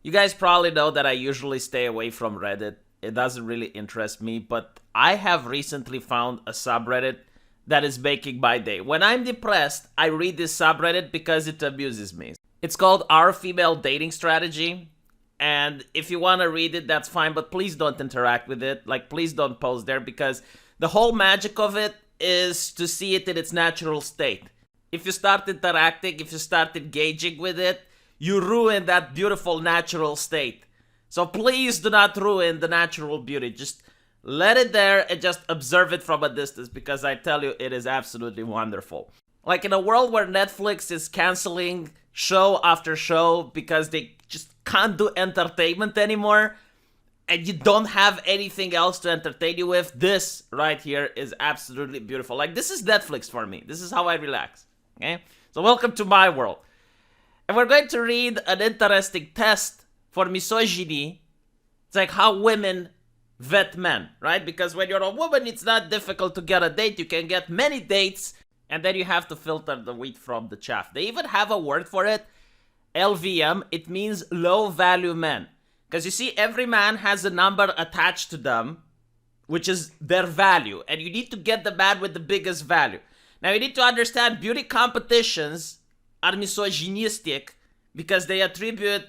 You guys probably know that I usually stay away from Reddit. It doesn't really interest me, but I have recently found a subreddit that is making my day. When I'm depressed, I read this subreddit because it amuses me. It's called Our Female Dating Strategy. And if you want to read it, that's fine, but please don't interact with it. Like, please don't post there because the whole magic of it is to see it in its natural state. If you start interacting, if you start engaging with it, you ruin that beautiful natural state. So please do not ruin the natural beauty. Just let it there and just observe it from a distance because I tell you, it is absolutely wonderful. Like in a world where Netflix is canceling show after show because they just can't do entertainment anymore and you don't have anything else to entertain you with, this right here is absolutely beautiful. Like, this is Netflix for me. This is how I relax. Okay? So welcome to my world. And we're going to read an interesting test for misogyny. It's like how women vet men, right? Because when you're a woman, it's not difficult to get a date. You can get many dates, and then you have to filter the wheat from the chaff. They even have a word for it, LVM. It means low value men. Because you see, every man has a number attached to them, which is their value. And you need to get the man with the biggest value. Now, you need to understand beauty competitions are misogynistic because they attribute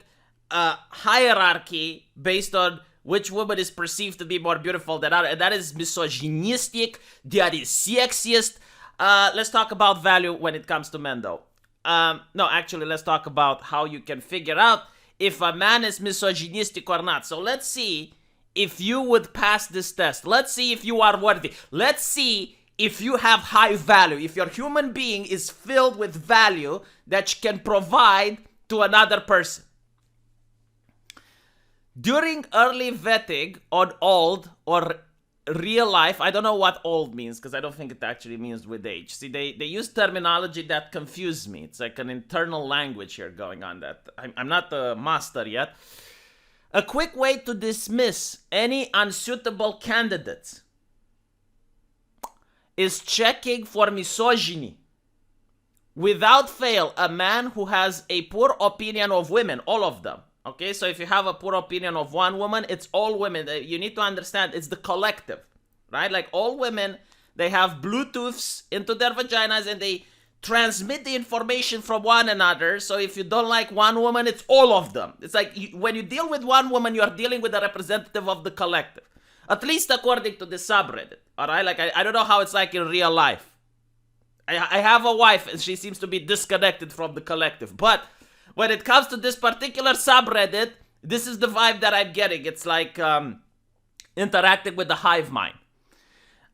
a hierarchy based on which woman is perceived to be more beautiful than other. And that is misogynistic. That is sexiest. Let's talk about value when it comes to men, though. No, actually, let's talk about how you can figure out if a man is misogynistic or not. So let's see if you would pass this test. Let's see if you are worthy. Let's see if you have high value, if your human being is filled with value that you can provide to another person. During early vetting on old or real life, I don't know what old means because I don't think it actually means with age. See, they use terminology that confuses me. It's like an internal language here going on that I'm not a master yet. A quick way to dismiss any unsuitable candidates is checking for misogyny. Without fail, a man who has a poor opinion of women, all of them. Okay, so if you have a poor opinion of one woman, it's all women. You need to understand it's the collective, right? Like all women, they have Bluetooths into their vaginas and they transmit the information from one another. So if you don't like one woman, it's all of them. It's like when you deal with one woman, you are dealing with a representative of the collective. At least according to the subreddit, all right? Like, I don't know how it's like in real life. I have a wife, and she seems to be disconnected from the collective. But when it comes to this particular subreddit, this is the vibe that I'm getting. It's like interacting with the hive mind.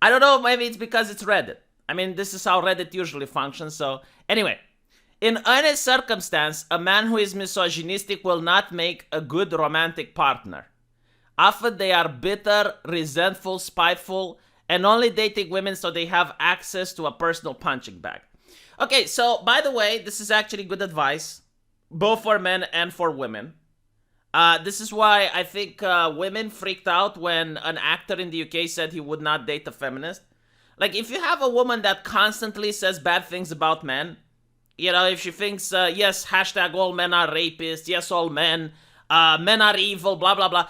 I don't know, maybe it's because it's Reddit. I mean, this is how Reddit usually functions. So anyway, in any circumstance, a man who is misogynistic will not make a good romantic partner. Often they are bitter, resentful, spiteful, and only dating women so they have access to a personal punching bag. Okay, so by the way, this is actually good advice, both for men and for women. This is why I think women freaked out when an actor in the UK said he would not date a feminist. Like, if you have a woman that constantly says bad things about men, you know, if she thinks, yes, hashtag all men are rapists, yes, all men are evil, blah, blah, blah.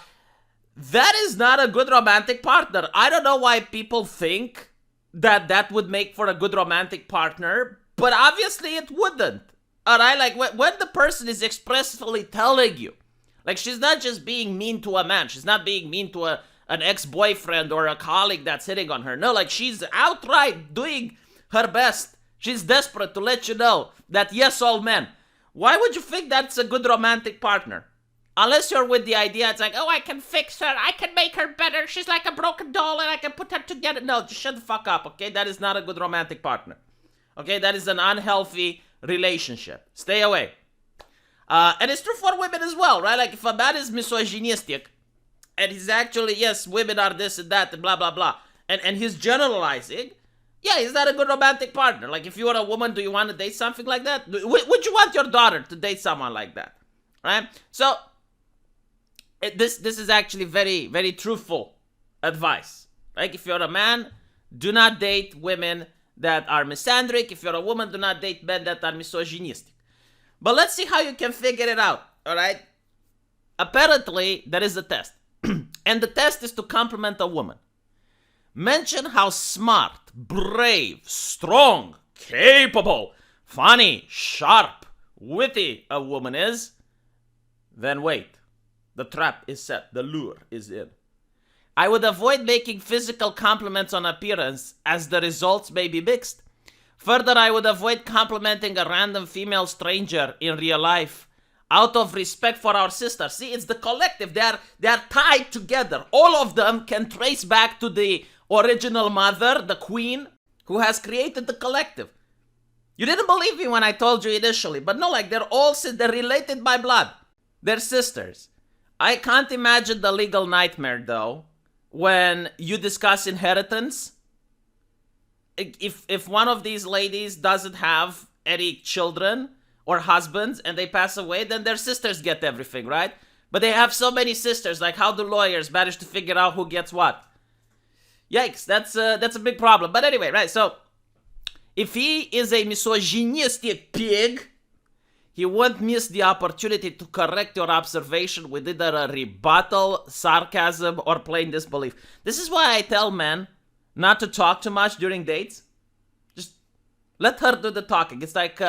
That is not a good romantic partner. I don't know why people think that that would make for a good romantic partner, but obviously it wouldn't. Alright, like when the person is expressly telling you, like she's not just being mean to a man, she's not being mean to an ex-boyfriend or a colleague that's hitting on her. No, like she's outright doing her best. She's desperate to let you know that yes, all men. Why would you think that's a good romantic partner? Unless you're with the idea, it's like, oh, I can fix her, I can make her better, she's like a broken doll and I can put her together. No, just shut the fuck up, okay? That is not a good romantic partner. Okay, that is an unhealthy relationship. Stay away. And it's true for women as well, right? Like if a man is misogynistic and he's actually, yes, women are this and that and blah, blah, blah, and he's generalizing, yeah, he's not a good romantic partner. Like if you are a woman, do you want to date something like that? Would you want your daughter to date someone like that? Right? So, this is actually very, very truthful advice. Like if you're a man, do not date women that are misandric. If you're a woman, do not date men that are misogynistic. But let's see how you can figure it out, all right? apparently there is a test. And the test is to compliment a woman. Mention how smart, brave, strong, capable, funny, sharp, witty a woman is. Then wait. The trap is set. The lure is in. I would avoid making physical compliments on appearance, as the results may be mixed. Further, I would avoid complimenting a random female stranger in real life, out of respect for our sister. See, it's the collective. They are tied together. All of them can trace back to the original mother, the queen, who has created the collective. You didn't believe me when I told you initially, but no, like they're related by blood. They're sisters. I can't imagine the legal nightmare, though, when you discuss inheritance. If one of these ladies doesn't have any children or husbands and they pass away, then their sisters get everything, right? But they have so many sisters. Like, how do lawyers manage to figure out who gets what? Yikes, that's a big problem. But anyway, right, so if he is a misogynistic pig, he won't miss the opportunity to correct your observation with either a rebuttal, sarcasm, or plain disbelief. This is why I tell men not to talk too much during dates. Just let her do the talking. It's like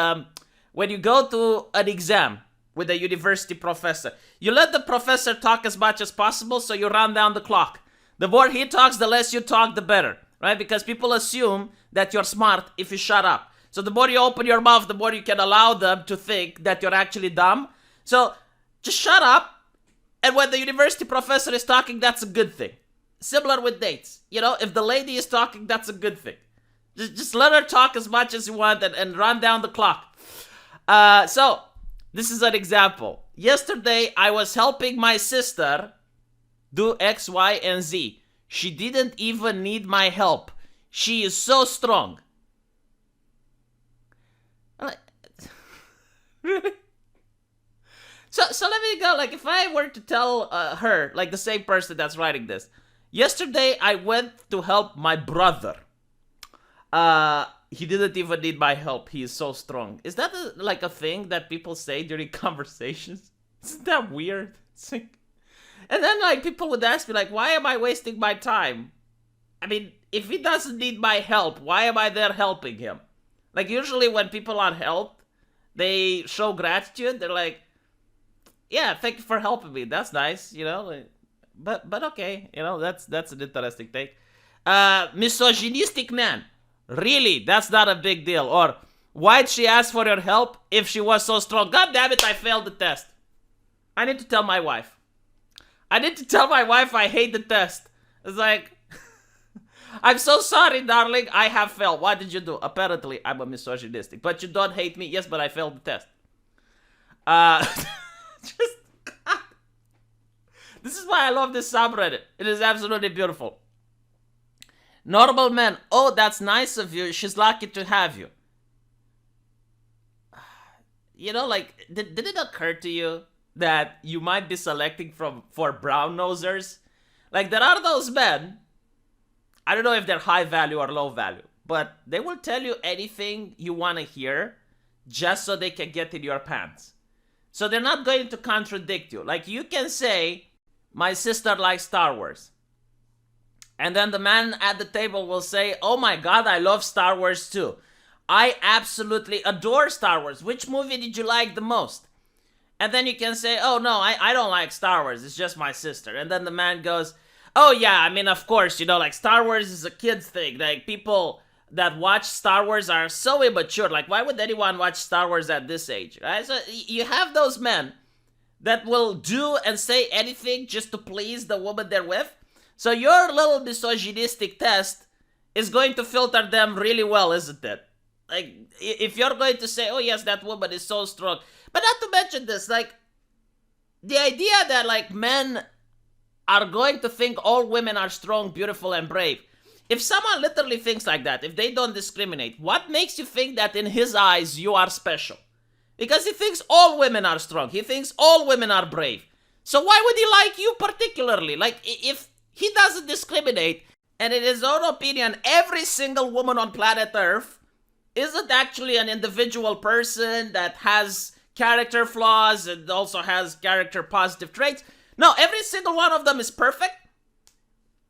when you go to an exam with a university professor. You let the professor talk as much as possible, so you run down the clock. The more he talks, the less you talk, the better, right? Because people assume that you're smart if you shut up. So the more you open your mouth, the more you can allow them to think that you're actually dumb. So just shut up. And when the university professor is talking, that's a good thing. Similar with dates. You know, if the lady is talking, that's a good thing. Just let her talk as much as you want and run down the clock. So this is an example. Yesterday, I was helping my sister do X, Y, and Z. She didn't even need my help. She is so strong. Really? So let me go. Like, if I were to tell her, like the same person that's writing this, yesterday I went to help my brother. He didn't even need my help. He is so strong. Is that like a thing that people say during conversations? Isn't that weird? And then like people would ask me like, why am I wasting my time? I mean, if he doesn't need my help, why am I there helping him? Like usually when people are helped, they show gratitude. They're like, yeah, thank you for helping me. That's nice, you know. But okay, you know, that's an interesting thing. Misogynistic man. Really, that's not a big deal. Or why'd she ask for your help if she was so strong? God damn it, I failed the test. I need to tell my wife. I hate the test. It's like, I'm so sorry, darling. I have failed. What did you do? Apparently, I'm a misogynistic. But you don't hate me. Yes, but I failed the test. God. This is why I love this subreddit. It is absolutely beautiful. Normal men. Oh, that's nice of you. She's lucky to have you. You know, like, did it occur to you that you might be selecting for brown nosers? Like, there are those men, I don't know if they're high value or low value, but they will tell you anything you want to hear just so they can get in your pants. So they're not going to contradict you. Like, you can say, my sister likes Star Wars. And then the man at the table will say, oh my God, I love Star Wars too. I absolutely adore Star Wars. Which movie did you like the most? And then you can say, oh no, I don't like Star Wars. It's just my sister. And then the man goes, oh yeah, I mean, of course, you know, like Star Wars is a kid's thing. Like people that watch Star Wars are so immature. Like why would anyone watch Star Wars at this age, right? So you have those men that will do and say anything just to please the woman they're with. So your little misogynistic test is going to filter them really well, isn't it? Like, if you're going to say, oh yes, that woman is so strong. But not to mention this, like, the idea that, like, men are going to think all women are strong, beautiful, and brave. If someone literally thinks like that, if they don't discriminate, what makes you think that in his eyes you are special? Because he thinks all women are strong. He thinks all women are brave. So why would he like you particularly? Like, if he doesn't discriminate, and in his own opinion, every single woman on planet Earth isn't actually an individual person that has character flaws and also has character positive traits. No, every single one of them is perfect.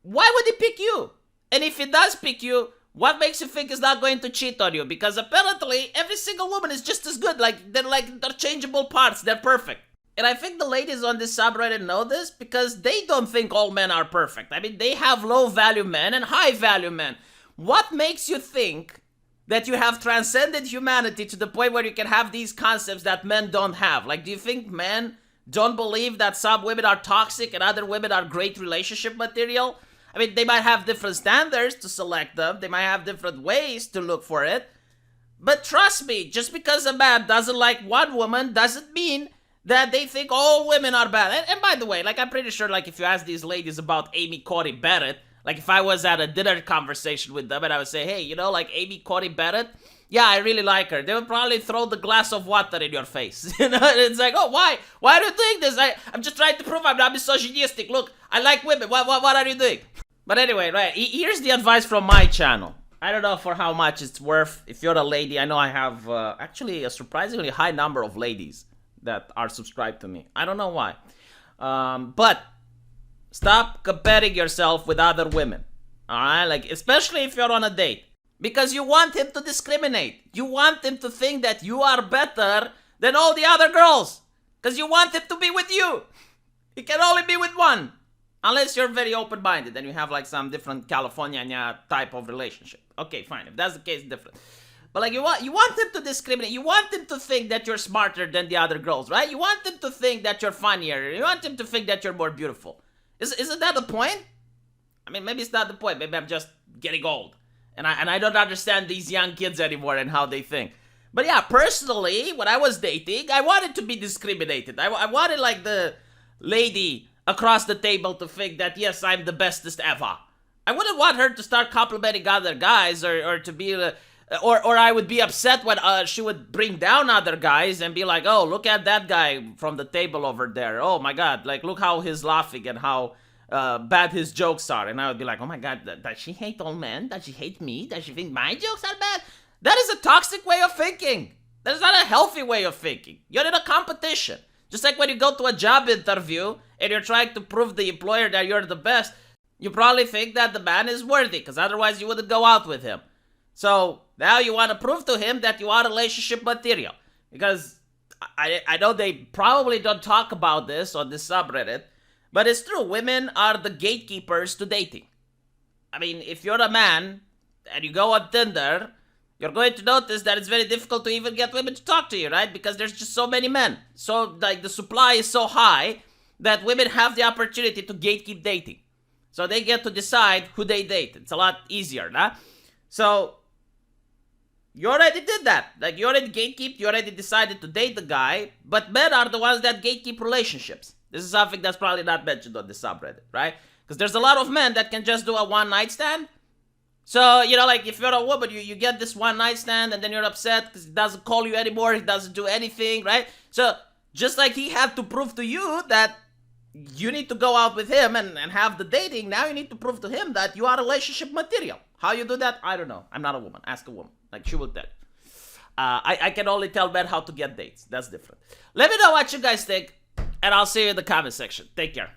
Why would he pick you? And if he does pick you, what makes you think he's not going to cheat on you? Because apparently every single woman is just as good. Like they're interchangeable parts. They're perfect. And I think the ladies on this subreddit know this because they don't think all men are perfect. I mean, they have low value men and high value men. What makes you think that you have transcended humanity to the point where you can have these concepts that men don't have? Like, do you think men don't believe that some women are toxic and other women are great relationship material? I mean, they might have different standards to select them. They might have different ways to look for it. But trust me, just because a man doesn't like one woman doesn't mean that they think all women are bad. And by the way, like, I'm pretty sure, like, if you ask these ladies about Amy Cody Barrett, like, if I was at a dinner conversation with them and I would say, hey, you know, like, Amy Cody Barrett, yeah, I really like her, they would probably throw the glass of water in your face. You know, and it's like, oh, why? Why do you think this? I'm just trying to prove I'm not misogynistic. Look, I like women. What are you doing? But anyway, right, here's the advice from my channel. I don't know for how much it's worth. If you're a lady, I know I have actually a surprisingly high number of ladies that are subscribed to me. I don't know why. But stop comparing yourself with other women. Alright? Like, especially if you're on a date. Because you want him to discriminate. You want him to think that you are better than all the other girls. Because you want him to be with you. He can only be with one. Unless you're very open-minded and you have like some different California type of relationship. Okay, fine. If that's the case, different. But like you want him to discriminate. You want him to think that you're smarter than the other girls, right? You want him to think that you're funnier. You want him to think that you're more beautiful. Isn't that the point? I mean, maybe it's not the point. Maybe I'm just getting old. And I don't understand these young kids anymore and how they think. But yeah, personally, when I was dating, I wanted to be discriminated. I wanted like the lady across the table to think that, yes, I'm the bestest ever. I wouldn't want her to start complimenting other guys or to be... Or I would be upset when she would bring down other guys and be like, oh, look at that guy from the table over there. Oh my God, like look how he's laughing and how bad his jokes are. And I would be like, oh my God, does she hate all men? Does she hate me? Does she think my jokes are bad? That is a toxic way of thinking. That is not a healthy way of thinking. You're in a competition. Just like when you go to a job interview and you're trying to prove the employer that you're the best, you probably think that the man is worthy because otherwise you wouldn't go out with him. So now you want to prove to him that you are relationship material. Because I know they probably don't talk about this on this subreddit, but it's true. Women are the gatekeepers to dating. I mean, if you're a man and you go on Tinder, you're going to notice that it's very difficult to even get women to talk to you, right? Because there's just so many men. So like the supply is so high that women have the opportunity to gatekeep dating. So they get to decide who they date. It's a lot easier, nah? So you already did that. Like, you already gatekeep, you already decided to date the guy, but men are the ones that gatekeep relationships. This is something that's probably not mentioned on the subreddit, right? Because there's a lot of men that can just do a one-night stand. So, you know, like, if you're a woman, you get this one-night stand, and then you're upset because he doesn't call you anymore, he doesn't do anything, right? So, just like he had to prove to you that you need to go out with him and have the dating, now you need to prove to him that you are relationship material. How you do that? I don't know. I'm not a woman. Ask a woman. Like, she will tell you. I can only tell men how to get dates. That's different. Let me know what you guys think, and I'll see you in the comment section. Take care.